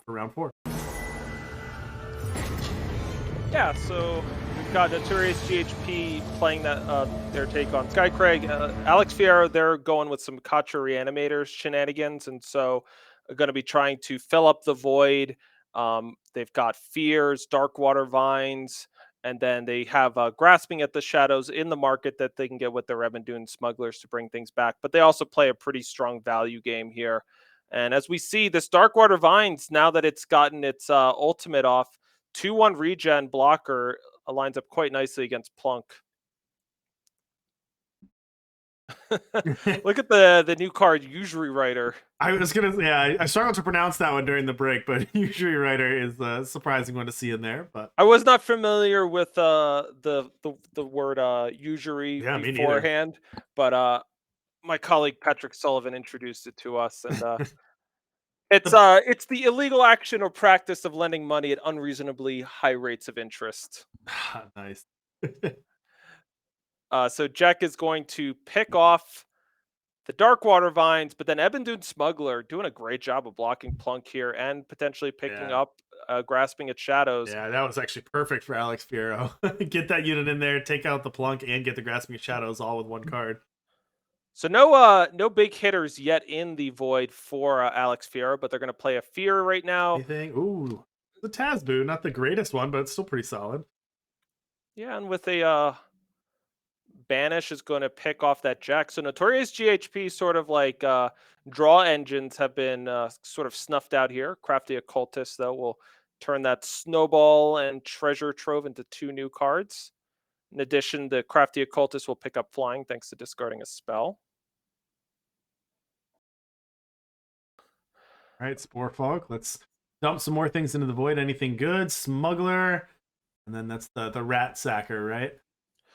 for round 4. Yeah, so we've got Notorious GHP playing their take on Skycraig. Alex Fierro, they're going with some Kacha Reanimators shenanigans, and so are going to be trying to fill up the void. They've got Fears, Darkwater Vines, and then they have Grasping at the Shadows in the market that they can get with their Revendoon Smugglers to bring things back. But they also play a pretty strong value game here. And as we see, this Darkwater Vines, now that it's gotten its ultimate off, 2-1 regen blocker lines up quite nicely against Plunk. Look at the new card, Usury Writer. I was gonna, yeah, I struggled to pronounce that one during the break, but usually writer is a surprising one to see in there. But I was not familiar with the word usury yeah, me neither. beforehand, but my colleague Patrick Sullivan introduced it to us, and it's the illegal action or practice of lending money at unreasonably high rates of interest. Nice. So Jack is going to pick off the Darkwater Vines, but then Ebendune Smuggler doing a great job of blocking Plunk here and potentially picking Yeah. up Grasping at Shadows. Yeah, that was actually perfect for Alex Fierro. Get that unit in there, take out the Plunk, and get the Grasping of Shadows all with one card. So no big hitters yet in the void for Alex Fierro, but they're going to play a Fear right now. Anything? Ooh, the Tazboo, not the greatest one, but it's still pretty solid. Yeah, and with a Banish is going to pick off that Jack. So Notorious GHP sort of like draw engines have been sort of snuffed out here. Crafty Occultist, though, will turn that Snowball and Treasure Trove into 2 new cards. In addition, the Crafty Occultist will pick up Flying thanks to discarding a spell. All right, Spore Fog. Let's dump some more things into the void. Anything good? Smuggler. And then that's the Rat Sacker, right?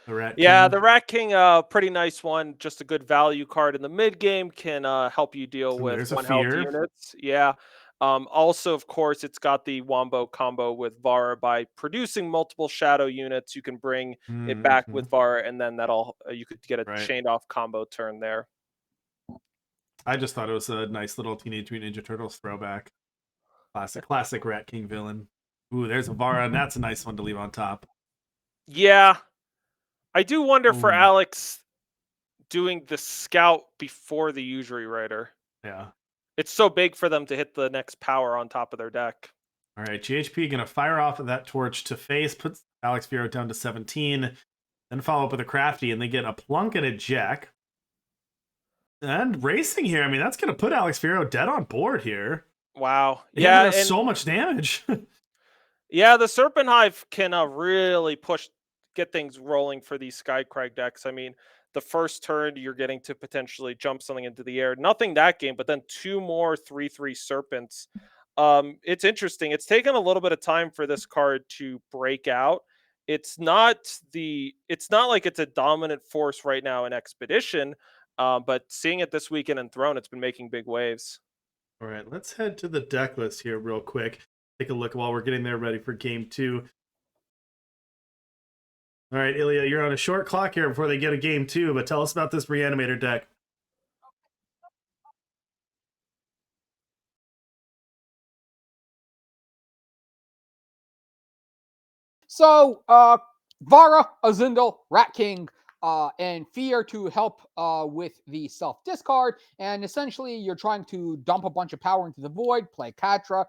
The Rat Yeah, King. the Rat King, pretty nice one. Just a good value card in the mid game, can help you deal with There's a 1 health Fear. units. Yeah. Also, of course, it's got the Wombo combo with Vara. By producing multiple shadow units, you can bring it back with Vara, and then that'll you could get a chained off combo turn there. I just thought it was a nice little Teenage Mutant Ninja Turtles throwback. Classic Rat King villain. Ooh, there's a Vara, and that's a nice one to leave on top. Yeah. I do wonder for Ooh. Alex doing the Scout before the Usury Rider. Yeah. It's so big for them to hit the next power on top of their deck. All right, GHP going to fire off of that torch to face, puts Alex Fierro down to 17, then follow up with a Crafty, and they get a Plunk and a Jack. And racing here, I mean, that's going to put Alex Fierro dead on board here. Wow. Yeah, and so much damage. Yeah, the Serpent Hive can really get things rolling for these Skycrag decks. I mean, the first turn, you're getting to potentially jump something into the air. Nothing that game, but then 2 more 3/3 Serpents. It's interesting. It's taken a little bit of time for this card to break out. It's not like it's a dominant force right now in Expedition, but seeing it this weekend in Throne, it's been making big waves. All right, let's head to the deck list here real quick. Take a look while we're getting there ready for game 2. All right, Ilya, you're on a short clock here before they get a game 2, but tell us about this Reanimator deck. So, Vara, Azindel, Rat King, and Fear to help with the self discard. And essentially, you're trying to dump a bunch of power into the void, play Katra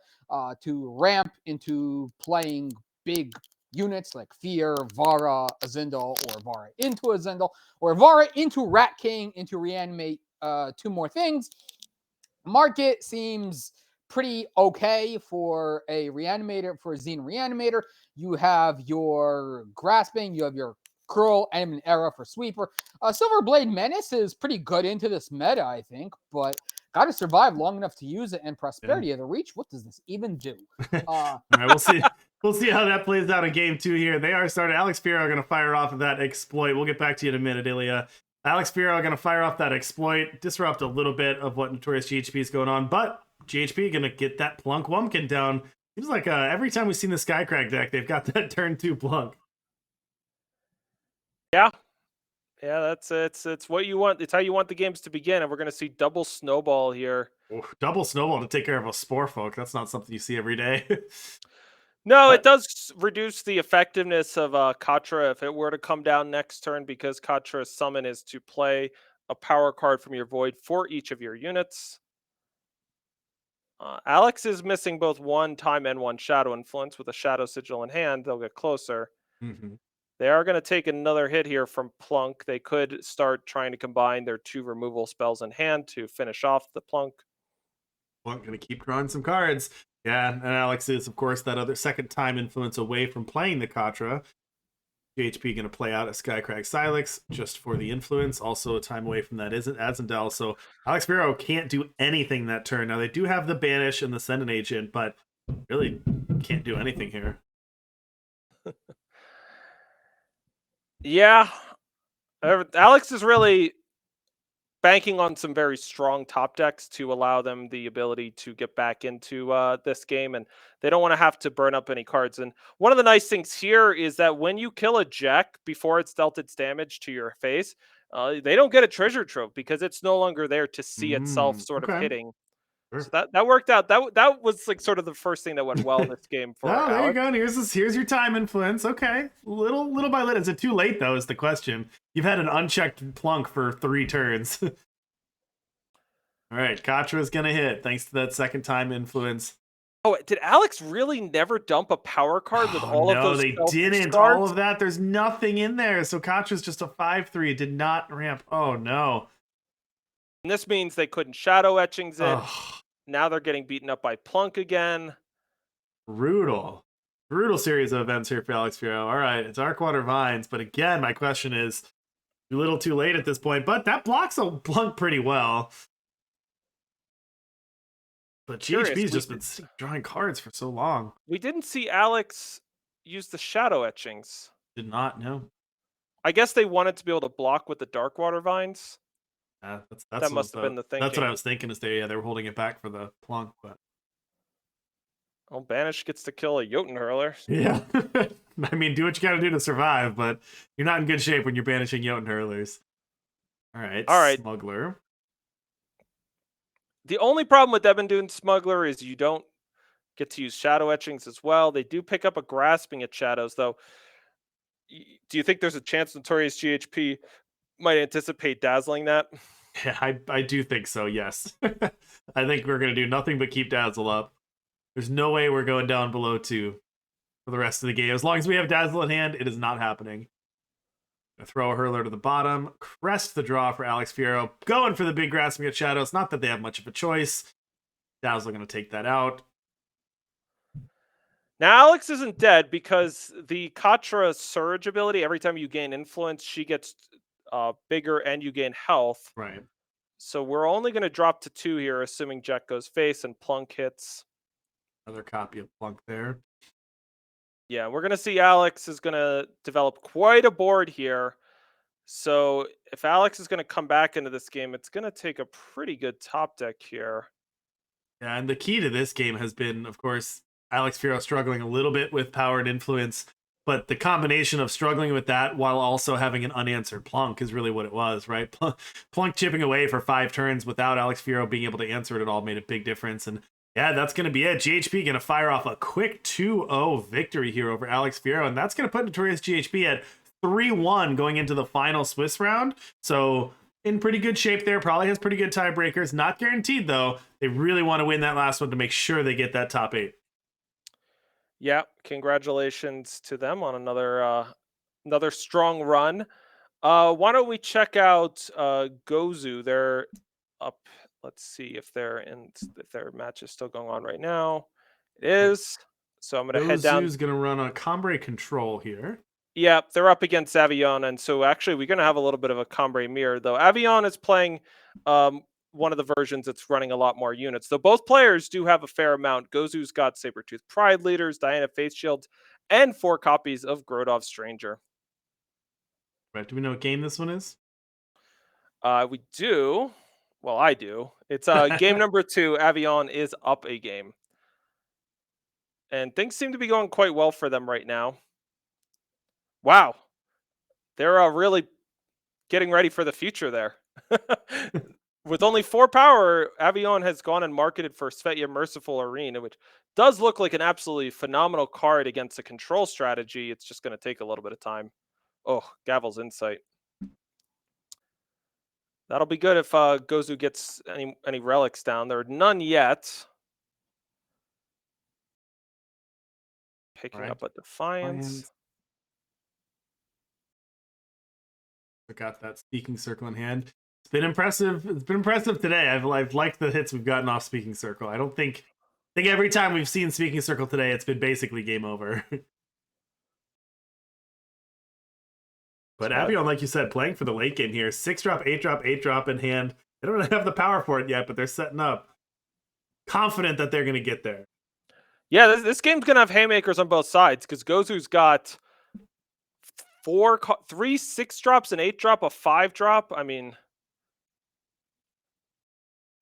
to ramp into playing big units like Fear, Vara, Azindel, or Vara into Azindel, or Vara into Rat King into reanimate 2 more things. Market seems pretty okay for a reanimator, for a Xena reanimator. You have your Grasping, you have your Curl, and Era for Sweeper. Silverblade Menace is pretty good into this meta, I think, but got to survive long enough to use it. And Prosperity of the Reach, what does this even do? All right, we'll see. We'll see how that plays out in game 2 here. They are started. Alex Fierro going to fire off of that exploit. We'll get back to you in a minute, Ilya. Alex Fierro going to fire off that exploit, disrupt a little bit of what Notorious GHP is going on, but GHP going to get that Plunk Wumpkin down. Seems like every time we've seen the Skycrag deck, they've got that turn 2 Plunk. Yeah. Yeah, it's what you want. It's how you want the games to begin, and we're gonna see double snowball here. Oof, double snowball to take care of a spore folk. That's not something you see every day. No, it But does reduce the effectiveness of Katra if it were to come down next turn, because Katra's summon is to play a power card from your void for each of your units. Alex is missing both one time and one shadow influence. With a shadow sigil in hand, they'll get closer. mhm. They are going to take another hit here from Plunk. They could start trying to combine their 2 removal spells in hand to finish off the Plunk. Well, gonna keep drawing some cards. Yeah, and Alex is, of course, that other second time influence away from playing the Katra. GHP going to play out a Skycrag Silex just for the influence. Also, a time away from that isn't Azendel. So Alex Firo can't do anything that turn. Now, they do have the Banish and the Send an Agent, but really can't do anything here. Yeah, Alex is really banking on some very strong top decks to allow them the ability to get back into this game, and they don't want to have to burn up any cards. And one of the nice things here is that when you kill a Jack before it's dealt its damage to your face, they don't get a treasure trove because it's no longer there to see itself sort of Okay. hitting. So Sure. that worked out. That was like sort of the first thing that went well this game for Oh, there you Alex. go. And here's your time influence. Okay. Little by little. Is it too late, though, is the question. You've had an unchecked plunk for 3 turns. All right. Katra's going to hit thanks to that second time influence. Oh, did Alex really never dump a power card with Oh all of no, those they spell didn't. All discards? of that, there's nothing in there. So Contra's just a 5/3. It did not ramp. Oh no. And this means they couldn't shadow etchings it. Oh, Now they're getting beaten up by Plunk again. brutal. Brutal series of events here for Alex Firo. All right, it's Arcwater Vines, but again, my question is a little too late at this point, but that blocks a Plunk pretty well. But Curious. GHP's just been drawing cards for so long. We didn't see Alex use the shadow etchings. Did not know. I guess they wanted to be able to block with the Darkwater Vines. That's That must have been the that's what I thinking. was thinking. Is they were holding it back for the Plunk, but Well, Banish gets to kill a Jotun Hurler. yeah. I mean, do what you gotta do to survive, but you're not in good shape when you're banishing Jotun hurlers. All right, All right. Smuggler. The only problem with Ebondoon Smuggler is you don't get to use shadow etchings as well. They do pick up a grasping at shadows, though. Do you think there's a chance Notorious GHP might anticipate dazzling that? Yeah, I do think so, yes. I think we're gonna do nothing but keep Dazzle up. There's no way we're going down below 2 for the rest of the game. As long as we have Dazzle in hand, it is not happening. Throw a hurler to the bottom. Crest the draw for Alex Firo. Going for the big grasping at shadows. Not that they have much of a choice. Dazzle going to take that out. Now, Alex isn't dead because the Katra Surge ability, every time you gain influence, she gets bigger and you gain health. Right. So we're only going to drop to 2 here, assuming Jack goes face and Plunk hits. Another copy of Plunk there. Yeah, we're going to see Alex is going to develop quite a board here. So if Alex is going to come back into this game, it's going to take a pretty good top deck here. Yeah, and the key to this game has been, of course, Alex Firo struggling a little bit with power and influence, but the combination of struggling with that while also having an unanswered Plunk is really what it was, right? Plunk chipping away for 5 turns without Alex Firo being able to answer it at all made a big difference. And yeah, that's going to be it. GHP going to fire off a quick 2-0 victory here over Alex Firo, and that's going to put Notorious GHP at 3-1 going into the final Swiss round. So in pretty good shape there. Probably has pretty good tiebreakers. Not guaranteed, though. They really want to win that last one to make sure they get that top 8. Yeah, congratulations to them on another strong run. Why don't we check out Gozu? They're up. Let's see if if their match is still going on right now. It is. So I'm gonna head down. Gozu's going to run a Combre control here. Yeah, they're up against Avion, and so actually we're gonna have a little bit of a Combre mirror, though. Avion is playing one of the versions that's running a lot more units. Though both players do have a fair amount. Gozu's got Sabertooth Pride leaders, Diana Faith Shields, and 4 copies of Grodov Stranger. Right, do we know what game this one is? We do. Well, I do. It's game number 2. Avion is up a game. And things seem to be going quite well for them right now. Wow. They're really getting ready for the future there. With only 4 power, Avion has gone and marketed for Svetya Merciful Arena, which does look like an absolutely phenomenal card against a control strategy. It's just going to take a little bit of time. Oh, Gavel's Insight. That'll be good if Gozu gets any relics down. There are none yet. Picking up a Defiance. I got that Speaking Circle in hand. It's been impressive. It's been impressive today. I've liked the hits we've gotten off Speaking Circle. I think every time we've seen Speaking Circle today, it's been basically game over. But Avion, like you said, playing for the late game here. 6-drop, 8-drop, 8-drop in hand. They don't really have the power for it yet, but they're setting up. Confident that they're going to get there. Yeah, this game's going to have haymakers on both sides because Gozu's got 3 6-drops, an 8-drop, a 5-drop. I mean...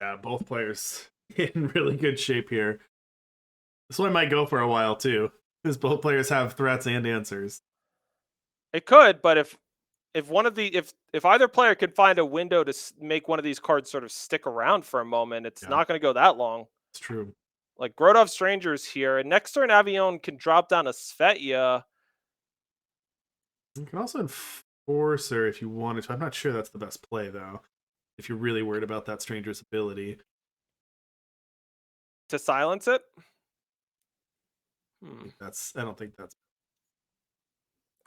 Yeah, both players in really good shape here. This one might go for a while, too, because both players have threats and answers. It could, but if either player could find a window to make one of these cards sort of stick around for a moment, it's not going to go that long. It's true. Like Grodov Stranger's here, and next turn Avion can drop down a Svetya. You can also Enforcer if you wanted to. I'm not sure that's the best play, though, if you're really worried about that Stranger's ability. To silence it? I don't think that's...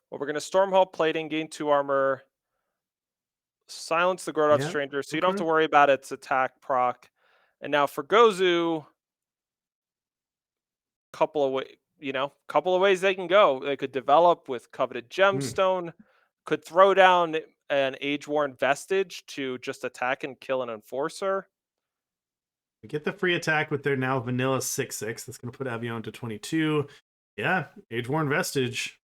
Well, we're going to Stormhawk Plating, gain 2 armor, silence the Grodov Stranger, so you don't have to worry about its attack proc. And now for Gozu, couple of ways they can go. They could develop with Coveted Gemstone, could throw down an Age-Worn Vestige to just attack and kill an Enforcer. We get the free attack with their now vanilla 6/6. That's going to put Avion to 22. Yeah, Age-Worn Vestige.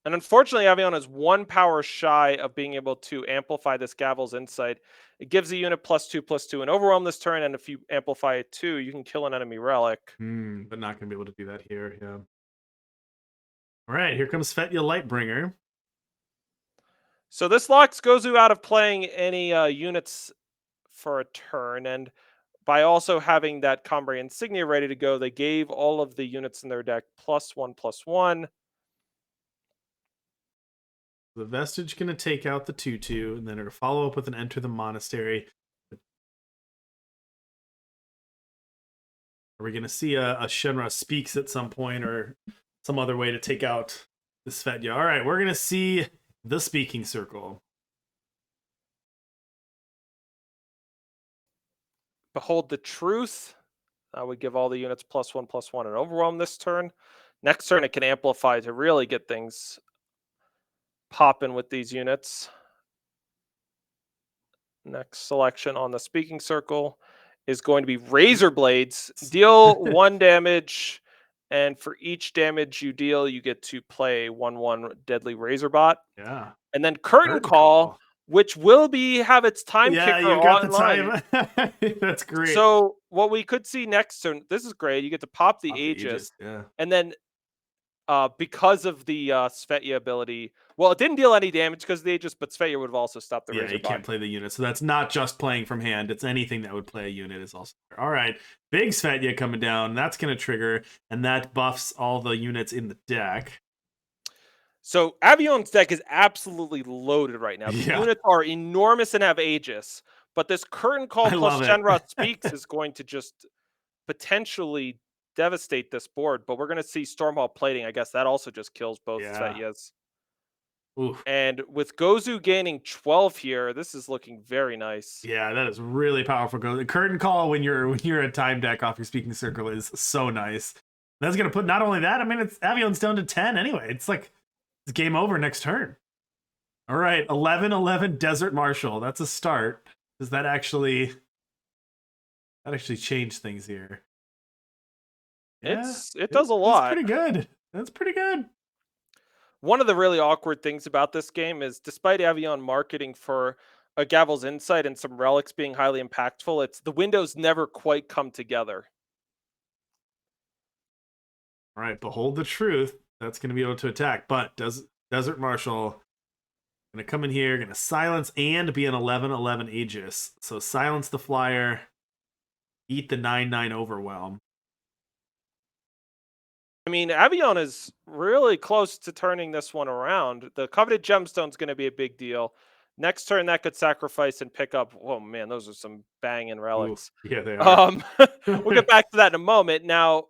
And unfortunately, Avion is 1 power shy of being able to amplify this Gavel's Insight. It gives the unit +2/+2 and overwhelm this turn, and if you amplify it too, you can kill an enemy relic. But not going to be able to do that here, yeah. All right, here comes Svetya Lightbringer. So this locks Gozu out of playing any units for a turn, and by also having that Combrei Insignia ready to go, they gave all of the units in their deck +1/+1. The Vestige going to take out the 2/2, and then it'll follow up with an Enter the Monastery. Are we going to see a Shenra Speaks at some point, or some other way to take out the Svetya? All right, we're going to see the Speaking Circle. Behold the Truth. I would give all the units +1/+1 and overwhelm this turn. Next turn, it can amplify to really get things popping with these units. Next selection on the Speaking Circle is going to be Razor Blades. Deal 1 damage, and for each damage you deal, you get to play 1/1 Deadly Razorbot. Yeah. And then Curtain Call, which will have its time kicker you got online. the time. That's great. So what we could see next turn, this is great. You get to pop the Aegis, and then because of the Svetya ability, well, it didn't deal any damage because of the Aegis, but Svetya would have also stopped the Razor. You can't play the unit, so that's not just playing from hand. It's anything that would play a unit is also there. All right, big Svetya coming down. That's going to trigger, and that buffs all the units in the deck. So Avion's deck is absolutely loaded right now. The units are enormous and have Aegis, but this Curtain Call plus Shenra Speaks is going to just potentially devastate this board. But we're going to see Stormhawk Plating. I guess that also just kills both Svetyas. And with Gozu gaining 12 here, this is looking very nice. Yeah, that is really powerful. The Curtain Call when you're a time deck off your Speaking Circle is so nice. That's going to put not only that, I mean, it's Avion's down to 10 anyway. It's like it's game over next turn. All right, 11/11 Desert Marshal. That's a start. Does that actually change things here? Yeah, it does a lot. It's pretty good. That's pretty good. One of the really awkward things about this game is, despite Avion marketing for a Gavel's Insight and some relics being highly impactful, it's the windows never quite come together. All right, Behold the Truth. That's going to be able to attack, but Desert Marshal Gonna come in here, gonna silence and be an 11/11 Aegis. So silence the flyer, eat the 9/9 overwhelm. I mean, Avion is really close to turning this one around. The coveted gemstone's going to be a big deal. Next turn, that could sacrifice and pick up. Oh man, those are some banging Ooh, relics. yeah, they are. We'll get back to that in a moment. Now,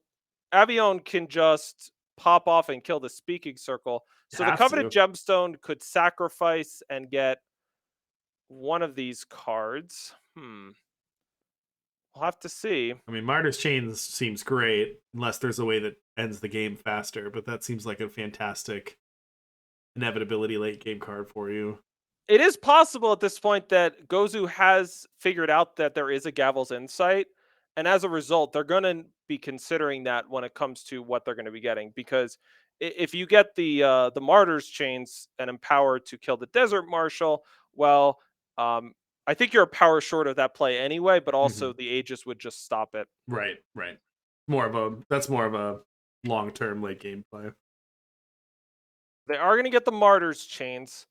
Avion can just pop off and kill the speaking circle. So the Have coveted to. gemstone could sacrifice and get one of these cards. We'll have to see. I mean, Martyr's Chains seems great, unless there's a way that ends the game faster, but that seems like a fantastic inevitability late game card for you. It is possible at this point that Gozu has figured out that there is a Gavel's Insight, and as a result, they're going to be considering that when it comes to what they're going to be getting. Because if you get the Martyr's Chains and empower to kill the Desert Marshal, well, I think you're a power short of that play anyway. But also the Aegis would just stop it. Right. That's more of a long term late game play. They are going to get the Martyr's Chains.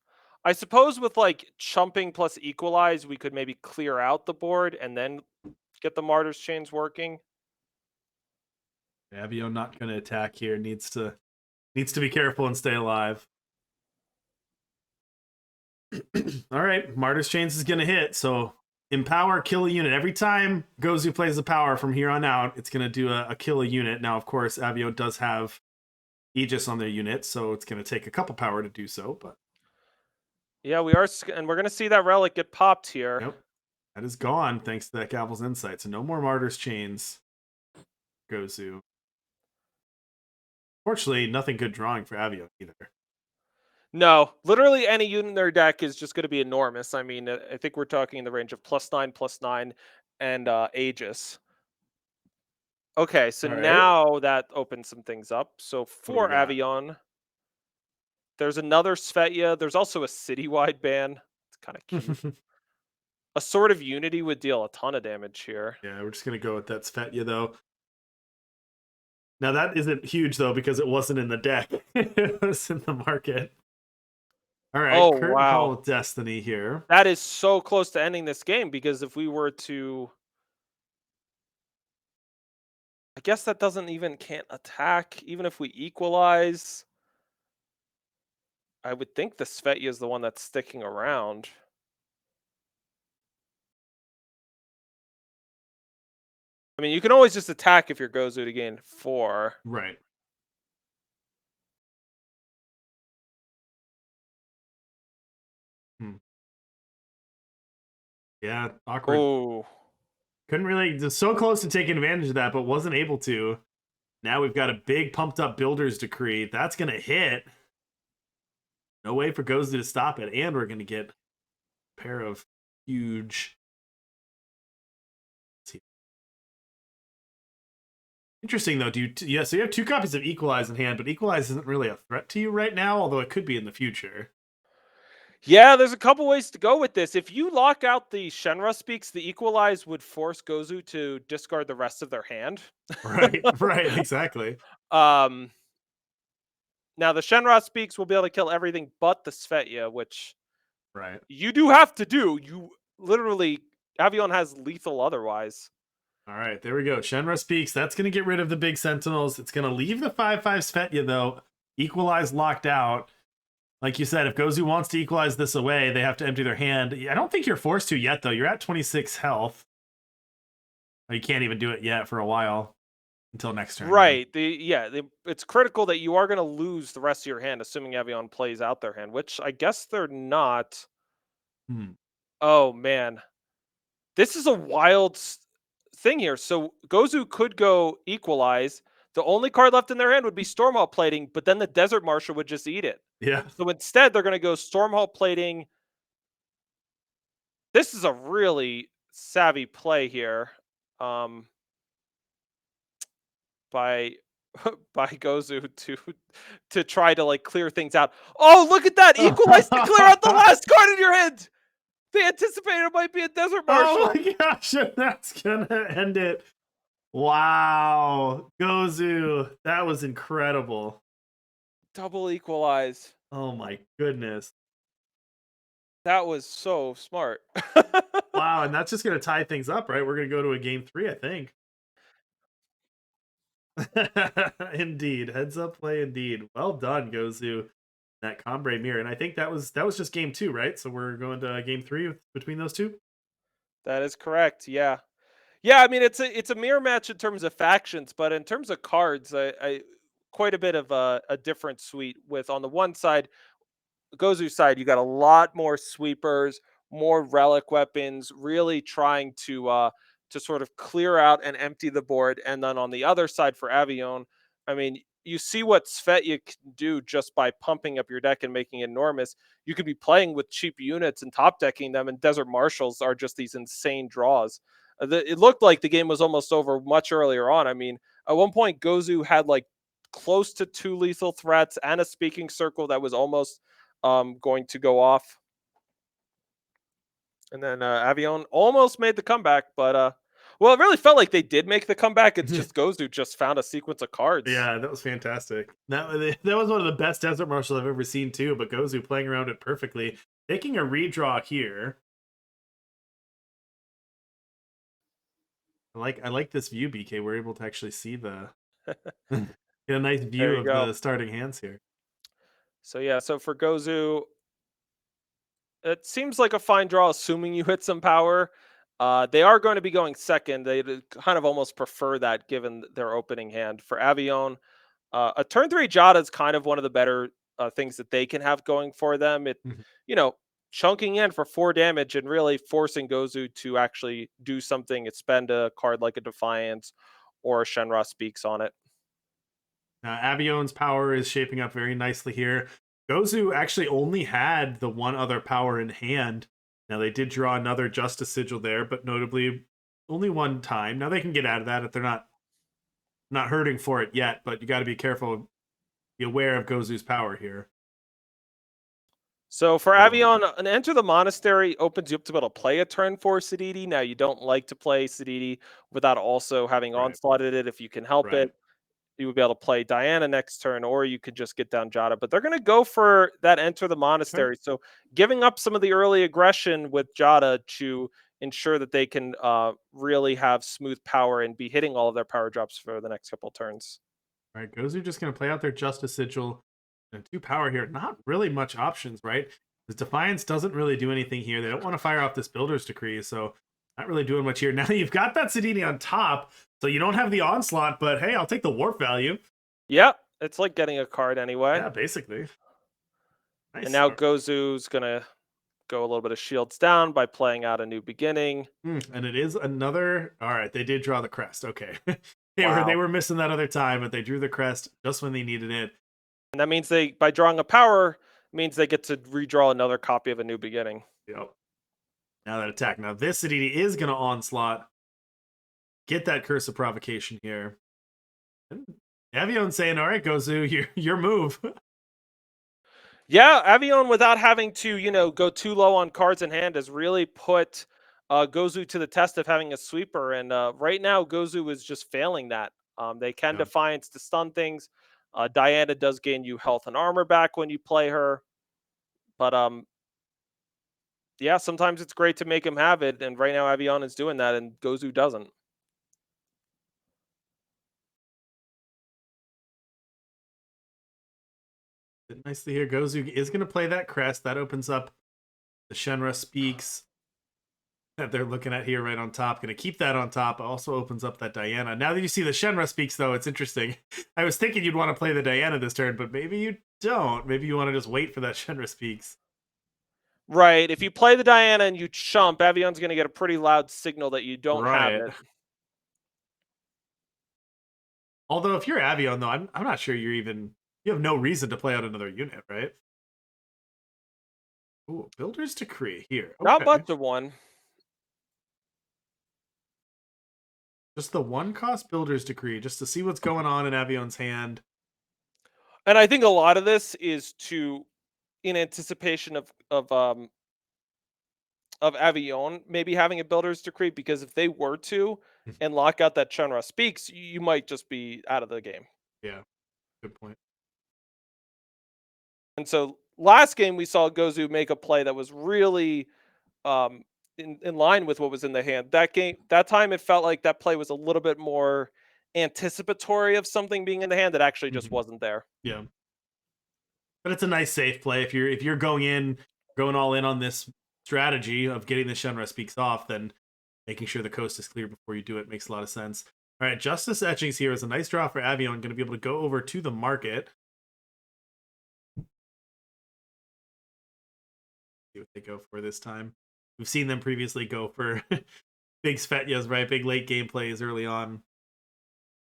I suppose with like chumping plus equalize, we could maybe clear out the board and then get the Martyr's Chains working. Avion not going to attack here. Needs to be careful and stay alive. All right, Martyr's Chains is going to hit. So empower, kill a unit. Every time Gozu plays the power from here on out, it's going to do a kill a unit. Now, of course, Avion does have Aegis on their unit, so it's going to take a couple power to do so. But yeah, we are, and we're going to see that relic get popped here. Yep, that is gone thanks to that Gavel's Insight. So no more Martyr's Chains. Gozu. Fortunately, nothing good drawing for Avion either. No, literally any unit in their deck is just going to be enormous. I mean, I think we're talking in the range of +9/+9 and Aegis. Okay, so now that opens some things up. So for Avion, there's another Svetya. There's also a citywide ban. It's kind of cute. A Sword of Unity would deal a ton of damage here. Yeah, we're just going to go with that Svetya, though. Now, that isn't huge, though, because it wasn't in the deck. It was in the market. All right, oh, Curtain wow. Call of Destiny here. That is so close to ending this game, because if we were to... I guess that can't attack, even if we equalize. I would think the Svetya is the one that's sticking around. I mean, you can always just attack if you're Gozu to gain 4. Right. Yeah, awkward. Oh. Couldn't really, just so close to taking advantage of that, but wasn't able to. Now we've got a big pumped up Builder's Decree. That's going to hit. No way for Gozu to stop it. And we're going to get a pair of huge... Interesting, though. So you have 2 copies of Equalize in hand, but Equalize isn't really a threat to you right now, although it could be in the future. Yeah, there's a couple ways to go with this. If you lock out the Shenra Speaks, the Equalize would force Gozu to discard the rest of their hand. Right, exactly. Now, the Shenra Speaks will be able to kill everything but the Svetya, which you do have to do. You literally, Avion has lethal otherwise. All right, there we go. Shenra Speaks. That's going to get rid of the big Sentinels. It's going to leave the 5/5 Svetya, though. Equalize locked out. Like you said, if Gozu wants to equalize this away, they have to empty their hand. I don't think you're forced to yet, though. You're at 26 health. You can't even do it yet for a while until next turn. Right. It's critical that you are going to lose the rest of your hand, assuming Avion plays out their hand, which I guess they're not. Oh, man. This is a wild thing here. So Gozu could go equalize. The only card left in their hand would be Stormhall Plating, but then the Desert Marshal would just eat it. Yeah. So instead, they're going to go Stormhall Plating. This is a really savvy play here by Gozu to try to like clear things out. Oh, look at that! Equalize to clear out the last card in your hand. They anticipated it might be a Desert Marshal. Oh my gosh, that's gonna end it. Wow, Gozu, that was incredible. Double equalize. Oh my goodness. That was so smart. Wow, and that's just gonna tie things up, right? We're gonna go to a game 3, I think. Indeed. Heads up play indeed. Well done, Gozu. That Combre mirror. And I think that was just game 2, right? So we're going to game 3 between those two. That is correct. Yeah. Yeah, I mean it's a mirror match in terms of factions, but in terms of cards, I quite a bit of a different suite with on the one side Gozu's side, you got a lot more sweepers, more relic weapons, really trying to sort of clear out and empty the board. And then on the other side for Avion, I mean, you see what Svetya can do just by pumping up your deck and making it enormous. You could be playing with cheap units and top decking them, and Desert Marshals are just these insane draws. It looked like the game was almost over much earlier on. I mean, at one point, Gozu had like close to 2 lethal threats and a speaking circle that was almost going to go off. And then Avion almost made the comeback, but well, it really felt like they did make the comeback. It's just Gozu just found a sequence of cards. Yeah, that was fantastic. That was one of the best Desert Marshals I've ever seen too. But Gozu playing around it perfectly, taking a redraw here. I like this view, BK. We're able to actually see the get a nice view There you of go. the starting hands here. So yeah, so for Gozu, it seems like a fine draw, assuming you hit some power. They are going to be going second. They kind of almost prefer that given their opening hand. For Avion, a turn 3 Jada is kind of one of the better things that they can have going for them. It, Mhm. you know, chunking in for 4 damage and really forcing Gozu to actually do something. It spend a card like a Defiance or a Shenra Speaks on it. Avion's power is shaping up very nicely here. Gozu actually only had the one other power in hand. Now they did draw another Justice Sigil there, but notably only one time. Now they can get out of that if they're not hurting for it yet, but you got to be careful, be aware of Gozu's power here. So for Oh. Avion, an Enter the Monastery opens you up to be able to play a turn 4 Siditi. Now you don't like to play Siditi without also having Right. Onslaughted it if you can help Right. it. You would be able to play Diana next turn, or you could just get down Jada. But they're going to go for that Enter the Monastery. So giving up some of the early aggression with Jada to ensure that they can really have smooth power and be hitting all of their power drops for the next couple turns. All right, Gozu just going to play out their Justice Sigil and 2 power here. Not really much options, right? Because Defiance doesn't really do anything here. They don't want to fire off this Builder's Decree, so not really doing much here. Now you've got that Sidini on top, so you don't have the Onslaught, but hey, I'll take the Warp value. Yep, it's like getting a card anyway. Yeah, basically. Nice. And now Gozu's going to go a little bit of shields down by playing out a New Beginning. And it is another. All right, they did draw the crest. Okay, they Wow. were missing that other time, but they drew the crest just when they needed it. And that means they, by drawing a power, means they get to redraw another copy of a New Beginning. Yep. Now that attack. Now this Sidini is going to onslaught. Get that Curse of Provocation here. Avion saying, "All right, Gozu, your move." Yeah, Avion, without having to, go too low on cards in hand, has really put Gozu to the test of having a sweeper. And right now, Gozu is just failing that. They can Yeah. Defiance to stun things. Diana does gain you health and armor back when you play her. But yeah, sometimes it's great to make him have it. And right now, Avion is doing that, and Gozu doesn't. Nice to hear. Gozu is going to play that crest. That opens up the Shenra Speaks that they're looking at here right on top. Going to keep that on top. Also opens up that Diana. Now that you see the Shenra Speaks, though, it's interesting. I was thinking you'd want to play the Diana this turn, but maybe you don't. Maybe you want to just wait for that Shenra Speaks. Right. If you play the Diana and you chump, Avion's going to get a pretty loud signal that you don't have it. Although if you're Avion, though, I'm not sure you have no reason to play out another unit, right? Ooh, Builder's Decree here. Okay. Not much of one. Just the 1-cost Builder's Decree, just to see what's going on in Avion's hand. And I think a lot of this is in anticipation of Avion maybe having a Builder's Decree, because if they were to and lock out that Shenra Speaks, you might just be out of the game. Yeah, good point. And so last game we saw Gozu make a play that was really um, in line with what was in the hand. That time, it felt like that play was a little bit more anticipatory of something being in the hand that actually just Mhm. wasn't there. Yeah, but it's a nice safe play if you're going all in on this strategy of getting the Shenra Speaks off, then making sure the coast is clear before you do it makes a lot of sense. All right, Justice Etchings here is a nice draw for Avion. Going to be able to go over to the market. See what they go for this time. We've seen them previously go for big Svetyas, right? Big late game plays early on.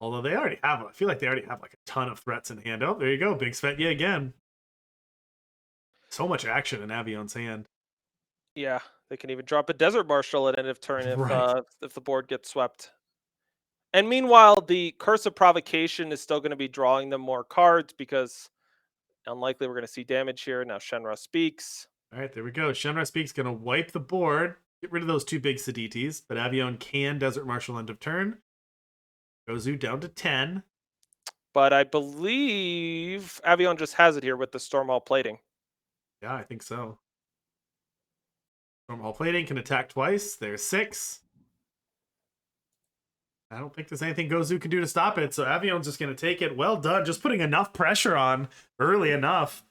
Although they already have, I feel like they already have like a ton of threats in hand. Oh, there you go, big Svetya again. So much action in Avion's hand. Yeah, they can even drop a Desert Marshal at end of turn Right. if the board gets swept. And meanwhile, the Curse of Provocation is still going to be drawing them more cards because unlikely we're going to see damage here. Now Shenra speaks. All right, there we go. Shenra Speak's going to wipe the board, get rid of those two big Saditis, but Avion can Desert Marshal end of turn. Gozu down to 10. But I believe Avion just has it here with the Stormhall plating. Yeah, I think so. Stormhall plating can attack twice. There's 6. I don't think there's anything Gozu can do to stop it, so Avion's just going to take it. Well done, just putting enough pressure on early enough.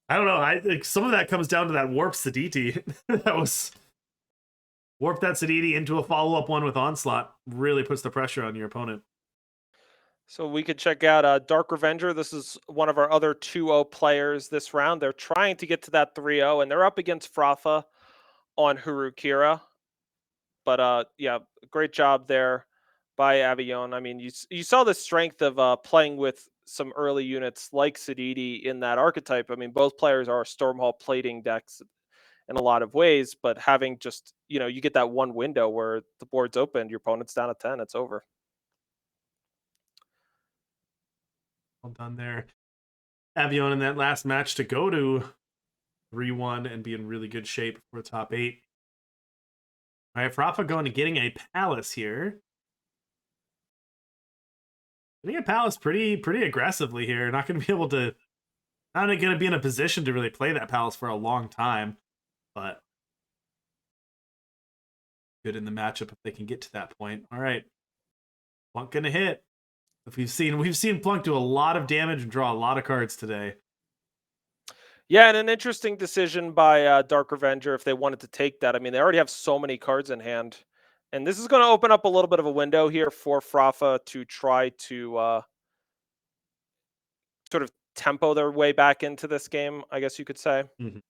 I don't know. I think some of that comes down to that warp Saditi. That was warp that Saditi into a follow-up one with Onslaught. Really puts the pressure on your opponent. So we could check out Dark Revenger. This is one of our other 2-0 players this round. They're trying to get to that 3-0, and they're up against Frafa on Harukira. But yeah, great job there by Avion. I mean, you saw the strength of playing with some early units like Sadidi in that archetype. I mean, both players are Stormhall plating decks in a lot of ways, but having just, you get that one window where the board's open, your opponent's down at 10, it's over. Well done there. Avion in that last match to go to 3-1 and be in really good shape for top 8. All right, Frafa going to getting a Palace here. Getting a Palace pretty aggressively here. Not going to be in a position to really play that Palace for a long time, but good in the matchup if they can get to that point. All right, Plunk gonna hit. If we've seen Plunk do a lot of damage and draw a lot of cards today. Yeah, and an interesting decision by Dark Revenger if they wanted to take that. I mean, they already have so many cards in hand. And this is going to open up a little bit of a window here for Frafa to try to sort of tempo their way back into this game, I guess you could say. Mm-hmm. And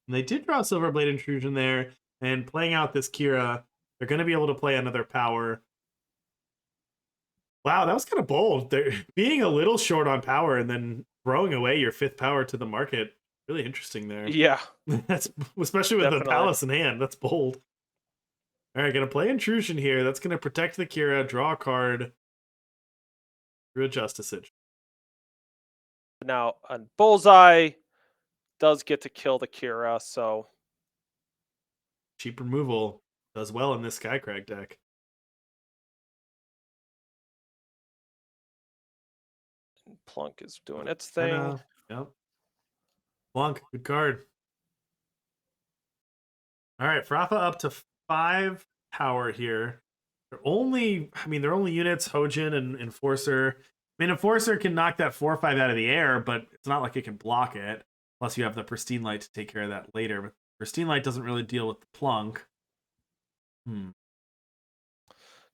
they did draw Silverblade Intrusion there, and playing out this Kira, they're going to be able to play another power. Wow, that was kind of bold. They're being a little short on power and then throwing away your 5th power to the market. Really interesting there. Yeah. That's especially with Definitely. the Palace in hand. That's bold. All right, gonna play Intrusion here. That's gonna protect the Kira, draw a card through a Justice Edge. Now, Bullseye does get to kill the Kira, so Cheap removal does well in this Skycrag deck. Plunk is doing its thing. Yep. Plunk, good card. All right, Frafa up to 5 power here. They're only units, Hojin and Enforcer. I mean, Enforcer can knock that 4/5 out of the air, but it's not like it can block it. Plus, you have the Pristine Light to take care of that later. But Pristine Light doesn't really deal with the Plunk.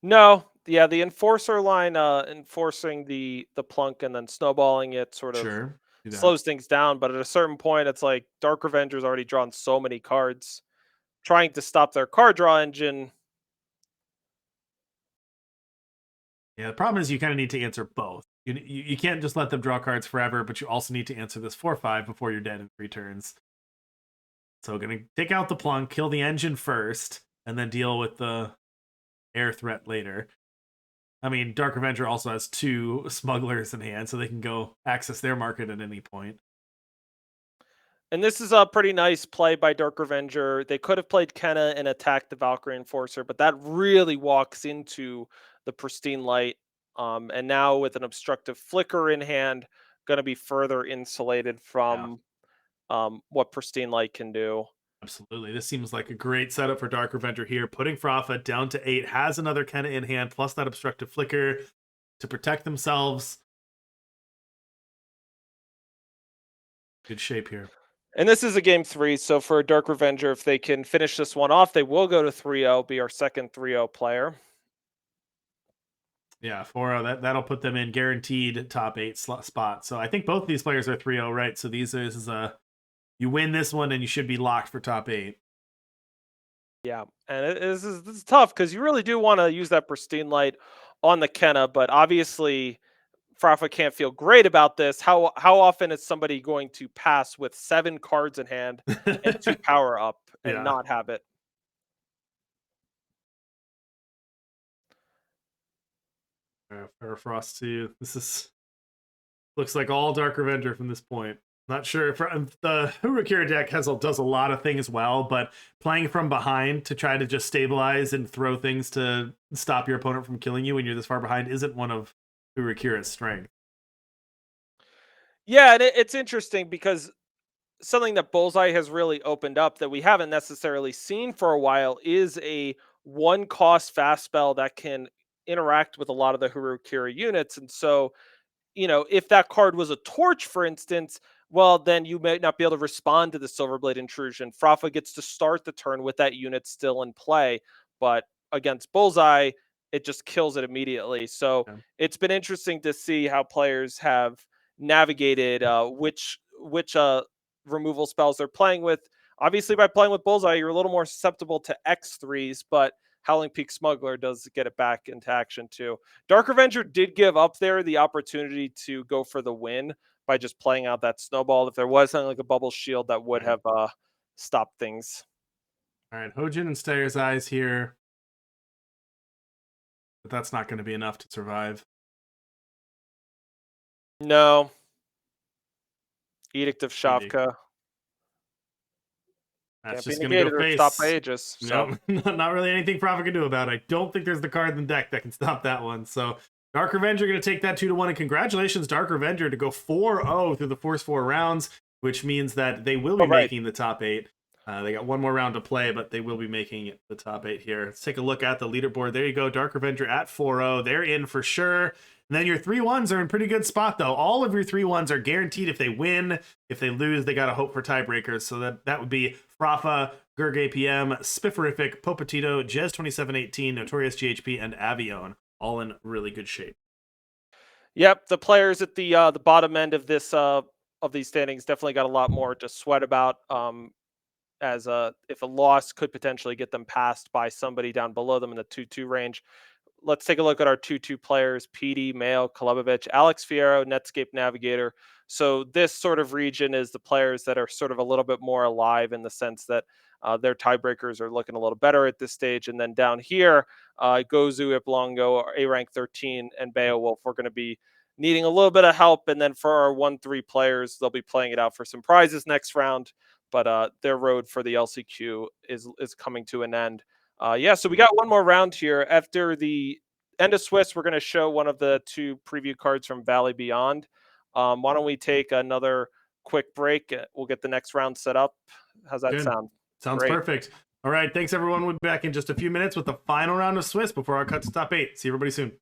No, yeah, the Enforcer line enforcing the Plunk and then snowballing it sort of slows things down. But at a certain point, it's like Dark Revenger's already drawn so many cards. Trying to stop their card draw engine. Yeah, the problem is you kind of need to answer both. You can't just let them draw cards forever, but you also need to answer this 4/5 before you're dead in 3 turns. So gonna take out the Plunk, kill the engine first, and then deal with the air threat later. I mean, Dark Revenger also has 2 smugglers in hand, so they can go access their market at any point. And this is a pretty nice play by Dark Revenger. They could have played Kenna and attacked the Valkyrie Enforcer, but that really walks into the Pristine Light. And now with an obstructive Flicker in hand, going to be further insulated from what Pristine Light can do. Absolutely. This seems like a great setup for Dark Revenger here. Putting Frafa down to 8, has another Kenna in hand, plus that Obstructive Flicker to protect themselves. Good shape here. And this is a game 3, so for Dark Revenger, if they can finish this one off, they will go to 3-0, be our second 3-0 player. Yeah, 4-0, that'll put them in guaranteed top 8 spot. So I think both of these players are 3-0, right? So this is a, you win this one and you should be locked for top 8. Yeah, and this is tough because you really do want to use that Pristine Light on the Kenna, but obviously Frafa can't feel great about this. How often is somebody going to pass with 7 cards in hand and 2 power up and Yeah. not have it? Frost 2. This looks like all Dark Revenger from this point. Not sure if the Hurukira deck does a lot of things well, but playing from behind to try to just stabilize and throw things to stop your opponent from killing you when you're this far behind isn't one of Hurukira's strength. Yeah, and it's interesting because something that Bullseye has really opened up that we haven't necessarily seen for a while is a 1-cost fast spell that can interact with a lot of the Hurukira units. And so, if that card was a torch, for instance, well, then you might not be able to respond to the Silverblade intrusion. Frafa gets to start the turn with that unit still in play, but against Bullseye, it just kills it immediately. So Yeah. it's been interesting to see how players have navigated which removal spells they're playing with. Obviously, by playing with Bullseye, you're a little more susceptible to X3s, but Howling Peak Smuggler does get it back into action too. Dark Avenger did give up there the opportunity to go for the win by just playing out that snowball. If there was something like a bubble shield, that would have stopped things. All right, Hojin and Stayer's Eyes here. But that's not going to be enough to survive. No. Edict of Shavka. That's Can't just be going to negated go or face. stopped by Aegis. So. No, not really anything Frafa can do about it. I don't think there's the card in the deck that can stop that one. So Dark Revenger going to take that 2-1. And congratulations, Dark Revenger, to go 4-0 through the first 4 rounds, which means that they will be making the top 8. They got one more round to play, but they will be making the top 8 here. Let's take a look at the leaderboard. There you go. Dark Revenger at 4-0. They're in for sure. And then your 3-1s are in pretty good spot, though. All of your 3-1s are guaranteed if they win. If they lose, they got to hope for tiebreakers. So that would be Frafa, Gurg APM, Spifferific, Popatito, Jez 2718, Notorious GHP, and Avione. All in really good shape. Yep, the players at the bottom end of this of these standings definitely got a lot more to sweat about. As if a loss could potentially get them passed by somebody down below them in the 2-2 range. Let's take a look at our 2-2 players: PD, Mail, Kolubovich, Alex Fierro, Netscape Navigator. So this sort of region is the players that are sort of a little bit more alive in the sense that their tiebreakers are looking a little better at this stage. And then down here, Gozu, Iplongo, A rank 13, and Beowulf, we're going to be needing a little bit of help. And then for our 1-3 players, they'll be playing it out for some prizes next round. But their road for the LCQ is coming to an end. So we got one more round here. After the end of Swiss, we're going to show one of the 2 preview cards from Valley Beyond. Why don't we take another quick break? We'll get the next round set up. How's that sound? Sounds Great. perfect. All right, thanks everyone. We'll be back in just a few minutes with the final round of Swiss before our cut to top 8. See everybody soon.